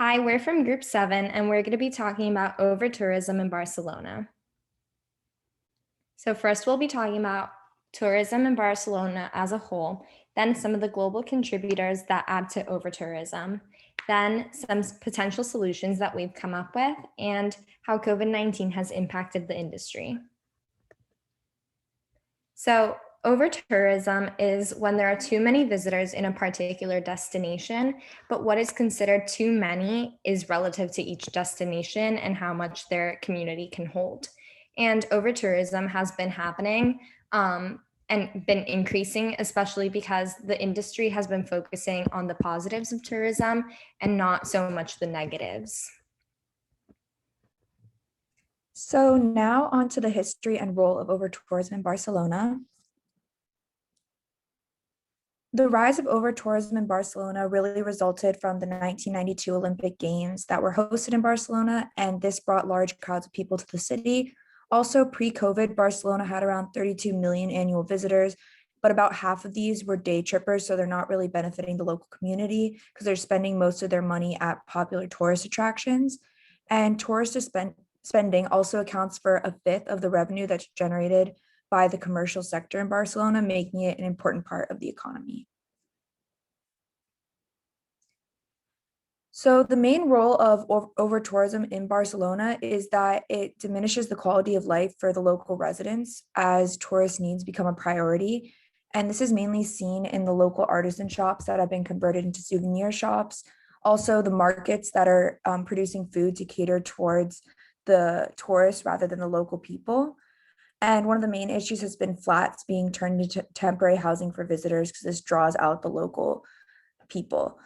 Hi, we're from Group 7, and we're going to be talking about overtourism in Barcelona. So first we'll be talking about tourism in Barcelona as a whole, then some of the global contributors that add to overtourism, then some potential solutions that we've come up with, and how COVID-19 has impacted the industry. So overtourism is when there are too many visitors in a particular destination, but what is considered too many is relative to each destination and how much their community can hold. And overtourism has been happening and been increasing, especially because the industry has been focusing on the positives of tourism and not so much the negatives. So now on to the history and role of overtourism in Barcelona. The rise of overtourism in Barcelona really resulted from the 1992 Olympic Games that were hosted in Barcelona, and this brought large crowds of people to the city. Also, pre-COVID, Barcelona had around 32 million annual visitors, but about half of these were day trippers, so they're not really benefiting the local community because they're spending most of their money at popular tourist attractions. And spending also accounts for a fifth of the revenue that's generated by the commercial sector in Barcelona, making it an important part of the economy. So the main role of overtourism in Barcelona is that it diminishes the quality of life for the local residents as tourist needs become a priority. And this is mainly seen in the local artisan shops that have been converted into souvenir shops. Also, the markets that are producing food to cater towards the tourists rather than the local people. And one of the main issues has been flats being turned into temporary housing for visitors because this draws out the local people.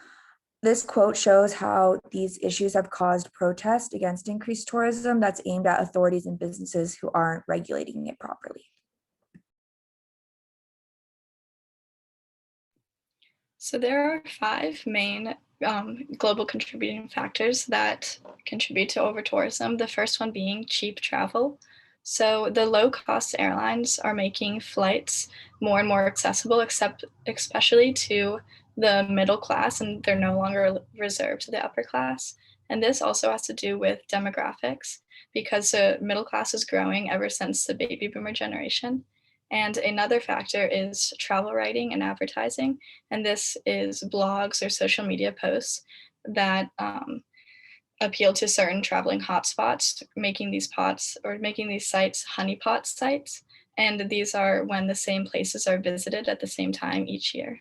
This quote shows how these issues have caused protest against increased tourism that's aimed at authorities and businesses who aren't regulating it properly. So there are five main global contributing factors that contribute to overtourism. The first one being cheap travel. So the low-cost airlines are making flights more and more accessible, especially to the middle class, and they're no longer reserved to the upper class. And this also has to do with demographics because the middle class is growing ever since the baby boomer generation. And another factor is travel writing and advertising. And this is blogs or social media posts that appeal to certain traveling hotspots, making these sites honeypot sites. And these are when the same places are visited at the same time each year.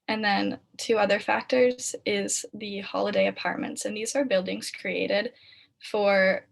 And then two other factors is the holiday apartments. And these are buildings created for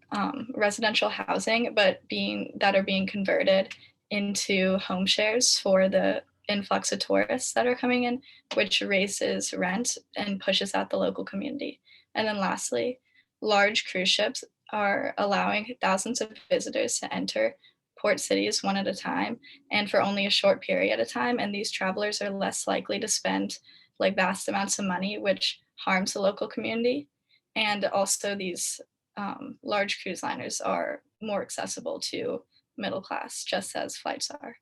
residential housing, but that are being converted into home shares for the influx of tourists that are coming in, which raises rent and pushes out the local community. And then lastly, large cruise ships are allowing thousands of visitors to enter port cities one at a time and for only a short period at a time. And these travelers are less likely to spend like vast amounts of money, which harms the local community. And also these large cruise liners are more accessible to middle class, just as flights are.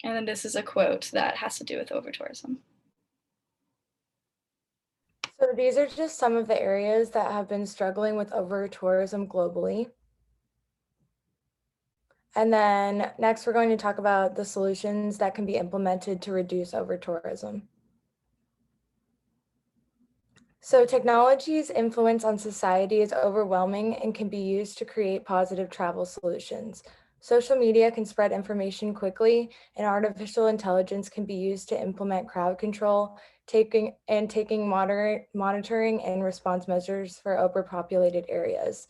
And then this is a quote that has to do with overtourism. So these are just some of the areas that have been struggling with overtourism globally. And then next, we're going to talk about the solutions that can be implemented to reduce overtourism. So technology's influence on society is overwhelming and can be used to create positive travel solutions. Social media can spread information quickly, and artificial intelligence can be used to implement crowd control, taking monitoring and response measures for overpopulated areas.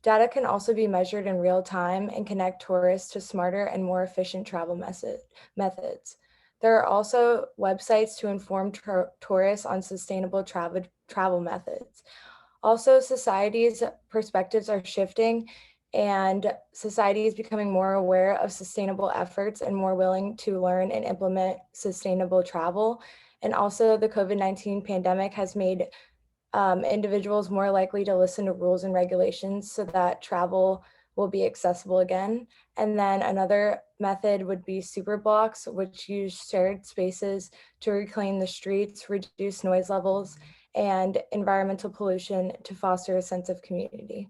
Data can also be measured in real time and connect tourists to smarter and more efficient travel methods. There are also websites to inform tourists on sustainable travel methods. Also, society's perspectives are shifting, and society is becoming more aware of sustainable efforts and more willing to learn and implement sustainable travel. And also, the COVID-19 pandemic has made individuals more likely to listen to rules and regulations so that travel will be accessible again. And then another method would be super blocks, which use shared spaces to reclaim the streets, reduce noise levels, and environmental pollution to foster a sense of community.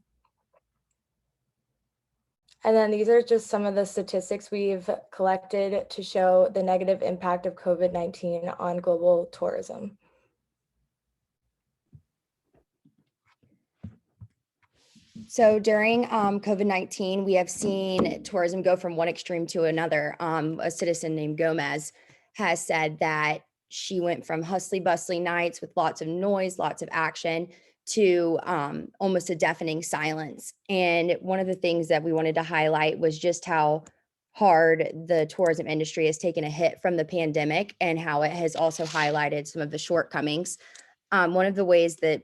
And then these are just some of the statistics we've collected to show the negative impact of COVID-19 on global tourism. So during COVID-19, we have seen tourism go from one extreme to another. A citizen named Gomez has said that she went from hustly bustly nights with lots of noise, lots of action, to almost a deafening silence. And one of the things that we wanted to highlight was just how hard the tourism industry has taken a hit from the pandemic and how it has also highlighted some of the shortcomings. One of the ways that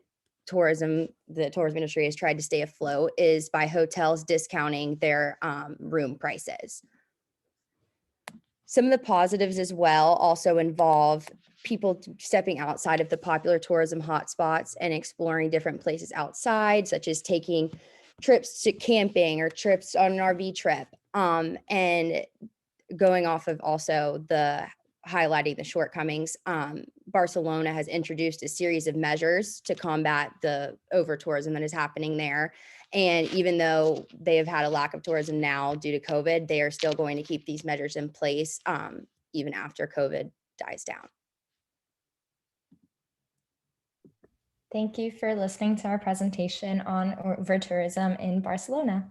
the tourism industry has tried to stay afloat is by hotels discounting their room prices. Some of the positives as well also involve people stepping outside of the popular tourism hotspots and exploring different places outside, such as taking trips to camping or trips on an RV trip. And going off of also the highlighting the shortcomings, Barcelona has introduced a series of measures to combat the over tourism that is happening there. And even though they have had a lack of tourism now due to COVID, they are still going to keep these measures in place even after COVID dies down. Thank you for listening to our presentation on overtourism in Barcelona.